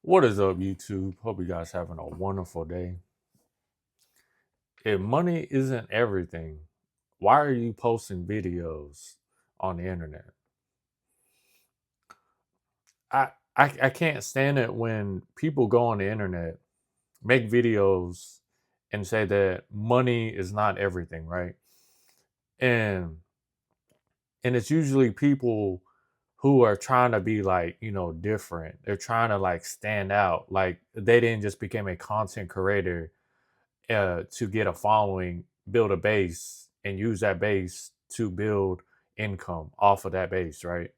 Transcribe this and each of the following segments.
What is up, YouTube? Hope you guys having a wonderful day. If money isn't everything, why are you posting videos on the internet? I can't stand it when people go on the internet, make videos, and say that money is not everything, right? And and it's usually people who are trying to be different. They're trying to stand out. Like they didn't just become a content creator to get a following, build a base, and use that base to build income off of that base, right?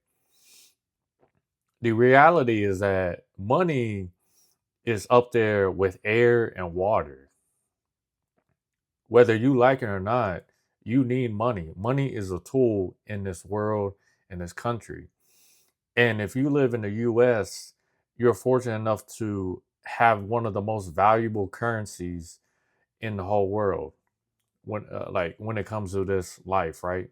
The reality is that money is up there with air and water. Whether you like it or not, you need money. Money is a tool in this world, in this country. And if you live in the US, you're fortunate enough to have one of the most valuable currencies in the whole world when it comes to this life, right?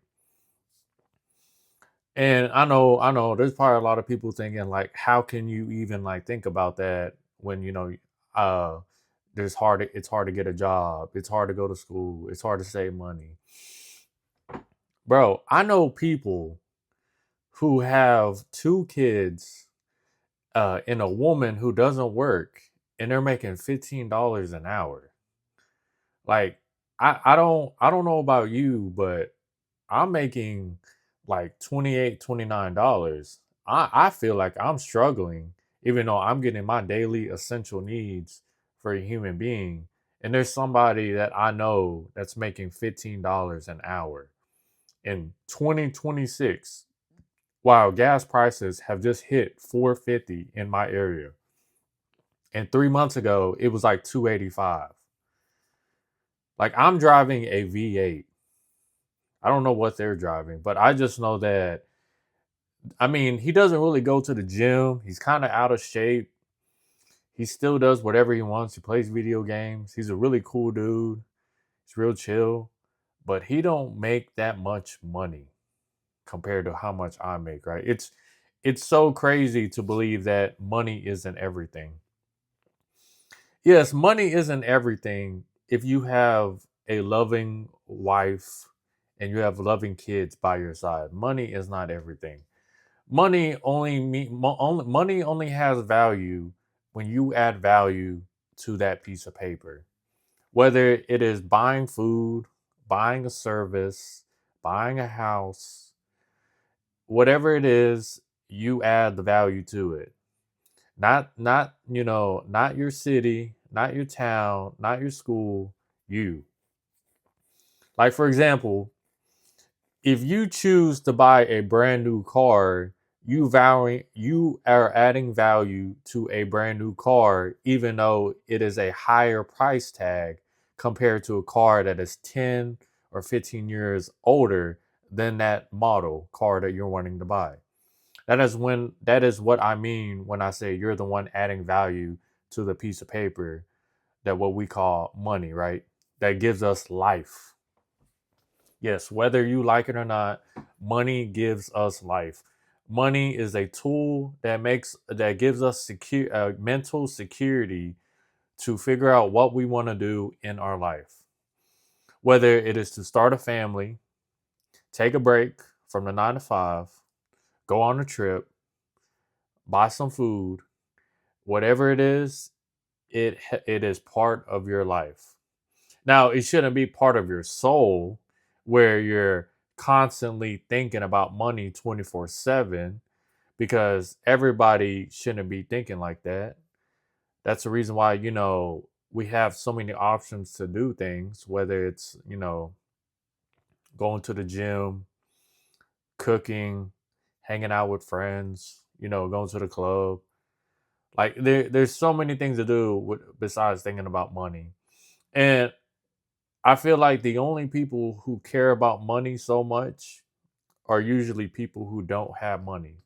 And I know, there's probably a lot of people thinking like, how can you even think about that when uh, it's hard to get a job, it's hard to go to school, it's hard to save money, bro. I know people who have two kids, and a woman who doesn't work, and they're making $15 an hour. Like, I don't know about you, but I'm making like 28, $29. I feel like I'm struggling, even though I'm getting my daily essential needs for a human being. And there's somebody that I know that's making $15 an hour in 2026. While gas prices have just hit 450 in my area. And 3 months ago, it was like 285. Like I'm driving a V8. I don't know what they're driving, but I just know that he doesn't really go to the gym. He's kind of out of shape. He still does whatever he wants. He plays video games. He's a really cool dude. He's real chill, but he don't make that much money compared to how much I make, right? It's so crazy to believe that money isn't everything. Yes, money isn't everything if you have a loving wife and you have loving kids by your side. Money is not everything. Money only has value when you add value to that piece of paper. Whether it is buying food, buying a service, buying a house, whatever it is, you add the value to it. Not your city, not your town, not your school, you. Like for example, if you choose to buy a brand new car, you are adding value to a brand new car, even though it is a higher price tag compared to a car that is 10 or 15 years older than that model car that you're wanting to buy. That is what I mean when I say you're the one adding value to the piece of paper, that what we call money, right? That gives us life. Yes, whether you like it or not, money gives us life. Money is a tool that gives us mental security to figure out what we want to do in our life. Whether it is to start a family, take a break from the 9 to 5, go on a trip, buy some food, whatever it is, it is part of your life. Now, it shouldn't be part of your soul where you're constantly thinking about money 24/7, because everybody shouldn't be thinking like that. That's the reason why, we have so many options to do things, whether it's, going to the gym, cooking, hanging out with friends, going to the club. Like there's so many things to do besides thinking about money. And I feel like the only people who care about money so much are usually people who don't have money.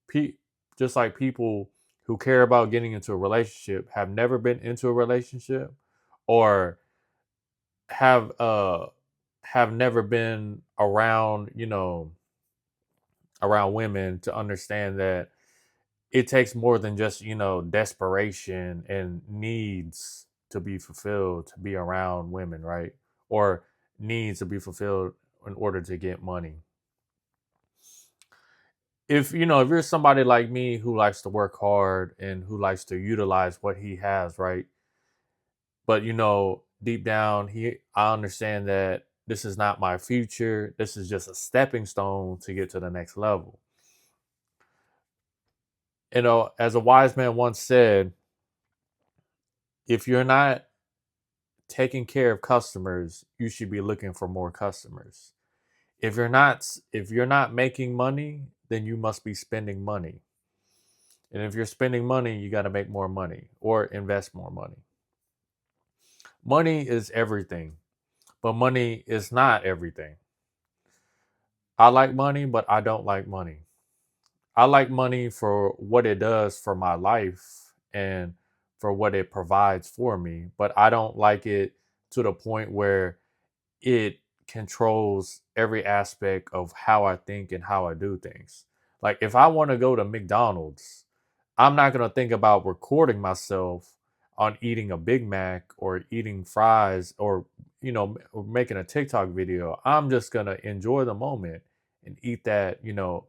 Pe- just like people who care about getting into a relationship have never been into a relationship, or have uh have never been around, around women to understand that it takes more than just, desperation and needs to be fulfilled to be around women, right? Or needs to be fulfilled in order to get money. If you're somebody like me who likes to work hard and who likes to utilize what he has, right? But deep down, I understand that this is not my future. This is just a stepping stone to get to the next level. As a wise man once said, if you're not taking care of customers, you should be looking for more customers. If you're not making money, then you must be spending money. And if you're spending money, you got to make more money or invest more money. Money is everything, but money is not everything. I like money, but I don't like money. I like money for what it does for my life and for what it provides for me, but I don't like it to the point where it controls every aspect of how I think and how I do things. Like if I want to go to McDonald's, I'm not going to think about recording myself on eating a Big Mac or eating fries or making a TikTok video. I'm just going to enjoy the moment and eat that,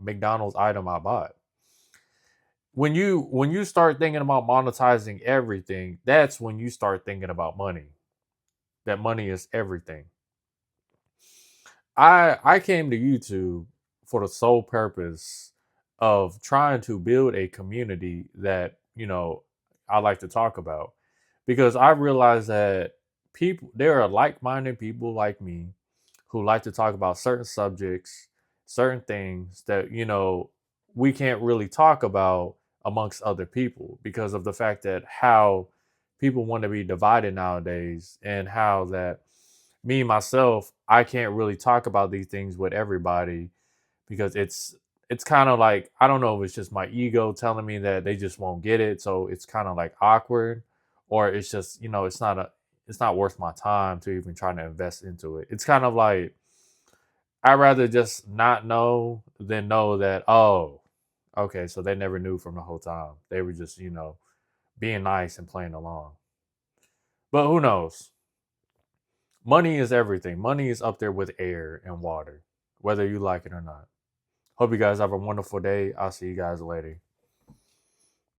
McDonald's item I bought. When you start thinking about monetizing everything, that's when you start thinking about money. That money is everything. I came to YouTube for the sole purpose of trying to build a community that I like to talk about, because I realize that there are like-minded people like me who like to talk about certain subjects, certain things that we can't really talk about amongst other people because of the fact that how people want to be divided nowadays, and how that me myself, I can't really talk about these things with everybody because it's kind of like, I don't know if it's just my ego telling me that they just won't get it, so it's kind of like awkward, or it's just it's not worth my time to even try to invest into it. It's kind of like I'd rather just not know than know that, oh, okay, so they never knew from the whole time. They were just being nice and playing along. But who knows? Money is everything. Money is up there with air and water, whether you like it or not. Hope you guys have a wonderful day. I'll see you guys later.